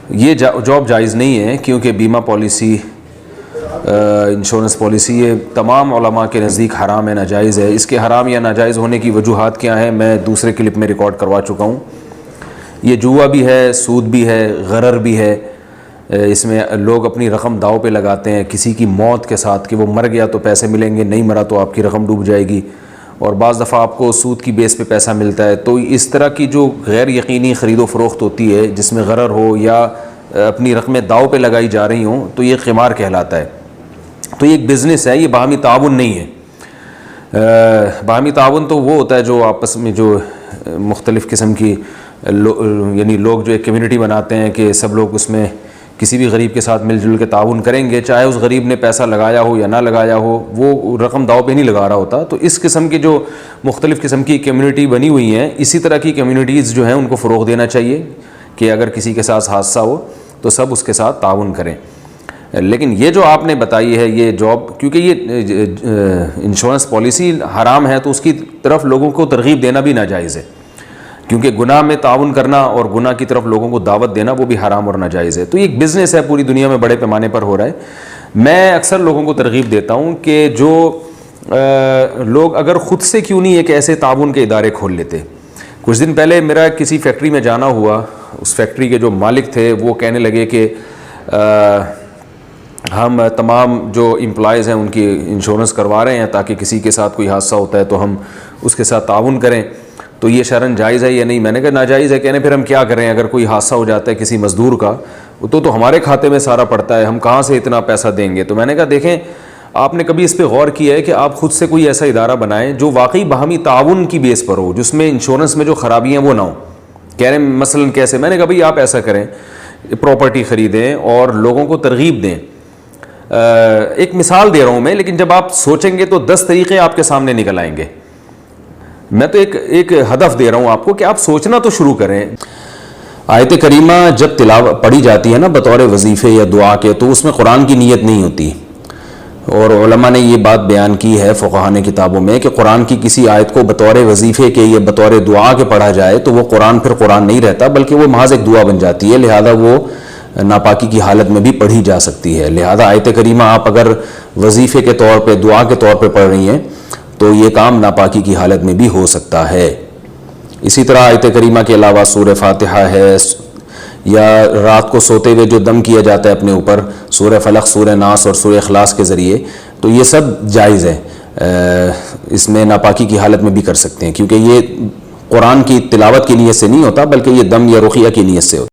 یہ جاب جائز نہیں ہے، کیونکہ بیمہ پالیسی، انشورنس پالیسی، یہ تمام علماء کے نزدیک حرام ہے، ناجائز ہے۔ اس کے حرام یا ناجائز ہونے کی وجوہات کیا ہیں میں دوسرے کلپ میں ریکارڈ کروا چکا ہوں۔ یہ جوا بھی ہے، سود بھی ہے، غرر بھی ہے۔ اس میں لوگ اپنی رقم داؤ پہ لگاتے ہیں کسی کی موت کے ساتھ، کہ وہ مر گیا تو پیسے ملیں گے، نہیں مرا تو آپ کی رقم ڈوب جائے گی، اور بعض دفعہ آپ کو سود کی بیس پہ پیسہ ملتا ہے۔ تو اس طرح کی جو غیر یقینی خرید و فروخت ہوتی ہے جس میں غرر ہو یا اپنی رقمیں داؤ پہ لگائی جا رہی ہوں، تو یہ قمار کہلاتا ہے۔ تو یہ ایک بزنس ہے، یہ باہمی تعاون نہیں ہے۔ باہمی تعاون تو وہ ہوتا ہے جو آپس میں جو مختلف قسم کی یعنی لوگ جو ایک کمیونٹی بناتے ہیں کہ سب لوگ اس میں کسی بھی غریب کے ساتھ مل جل کے تعاون کریں گے، چاہے اس غریب نے پیسہ لگایا ہو یا نہ لگایا ہو، وہ رقم داؤ پہ نہیں لگا رہا ہوتا۔ تو اس قسم کی جو مختلف قسم کی کمیونٹی بنی ہوئی ہیں، اسی طرح کی کمیونٹیز جو ہیں ان کو فروغ دینا چاہیے کہ اگر کسی کے ساتھ حادثہ ہو تو سب اس کے ساتھ تعاون کریں۔ لیکن یہ جو آپ نے بتائی ہے یہ جاب، کیونکہ یہ انشورنس پالیسی حرام ہے تو اس کی طرف لوگوں کو ترغیب دینا بھی ناجائز ہے، کیونکہ گناہ میں تعاون کرنا اور گناہ کی طرف لوگوں کو دعوت دینا وہ بھی حرام اور ناجائز ہے۔ تو یہ ایک بزنس ہے، پوری دنیا میں بڑے پیمانے پر ہو رہا ہے۔ میں اکثر لوگوں کو ترغیب دیتا ہوں کہ جو لوگ اگر خود سے کیوں نہیں ایک ایسے تعاون کے ادارے کھول لیتے۔ کچھ دن پہلے میرا کسی فیکٹری میں جانا ہوا، اس فیکٹری کے جو مالک تھے وہ کہنے لگے کہ ہم تمام جو امپلائیز ہیں ان کی انشورنس کروا رہے ہیں تاکہ کسی کے ساتھ کوئی حادثہ ہوتا ہے تو ہم اس کے ساتھ تعاون کریں۔ تو یہ شرعاً جائز ہے یا نہیں؟ میں نے کہا ناجائز ہے۔ کہنے پھر ہم کیا کریں؟ اگر کوئی حادثہ ہو جاتا ہے کسی مزدور کا تو ہمارے کھاتے میں سارا پڑتا ہے، ہم کہاں سے اتنا پیسہ دیں گے؟ تو میں نے کہا دیکھیں، آپ نے کبھی اس پہ غور کیا ہے کہ آپ خود سے کوئی ایسا ادارہ بنائیں جو واقعی باہمی تعاون کی بیس پر ہو، جس میں انشورنس میں جو خرابیاں وہ نہ ہوں؟ کہہ رہے ہیں مثلاً کیسے؟ میں نے کہا بھائی آپ ایسا کریں، پراپرٹی خریدیں اور لوگوں کو ترغیب دیں۔ ایک مثال دے رہا ہوں میں، لیکن جب آپ سوچیں گے تو 10 طریقے آپ کے سامنے نکل آئیں گے۔ میں تو ایک ہدف دے رہا ہوں آپ کو کہ آپ سوچنا تو شروع کریں۔ آیت کریمہ جب تلاوت پڑھی جاتی ہے نا بطور وظیفے یا دعا کے، تو اس میں قرآن کی نیت نہیں ہوتی، اور علماء نے یہ بات بیان کی ہے فقہاء نے کتابوں میں کہ قرآن کی کسی آیت کو بطور وظیفے کے یا بطور دعا کے پڑھا جائے تو وہ قرآن پھر قرآن نہیں رہتا، بلکہ وہ محض ایک دعا بن جاتی ہے، لہذا وہ ناپاکی کی حالت میں بھی پڑھی جا سکتی ہے۔ لہذا آیت کریمہ آپ اگر وظیفے کے طور پہ، دعا کے طور پہ پڑھ رہی ہیں تو یہ کام ناپاکی کی حالت میں بھی ہو سکتا ہے۔ اسی طرح آیت کریمہ کے علاوہ سورہ فاتحہ ہے، یا رات کو سوتے ہوئے جو دم کیا جاتا ہے اپنے اوپر، سورہ فلق، سورہ ناس اور سورہ اخلاص کے ذریعے، تو یہ سب جائز ہے۔ اس میں ناپاکی کی حالت میں بھی کر سکتے ہیں، کیونکہ یہ قرآن کی تلاوت کی نیت سے نہیں ہوتا بلکہ یہ دم یا رقیہ کی نیت سے ہوتا ہے۔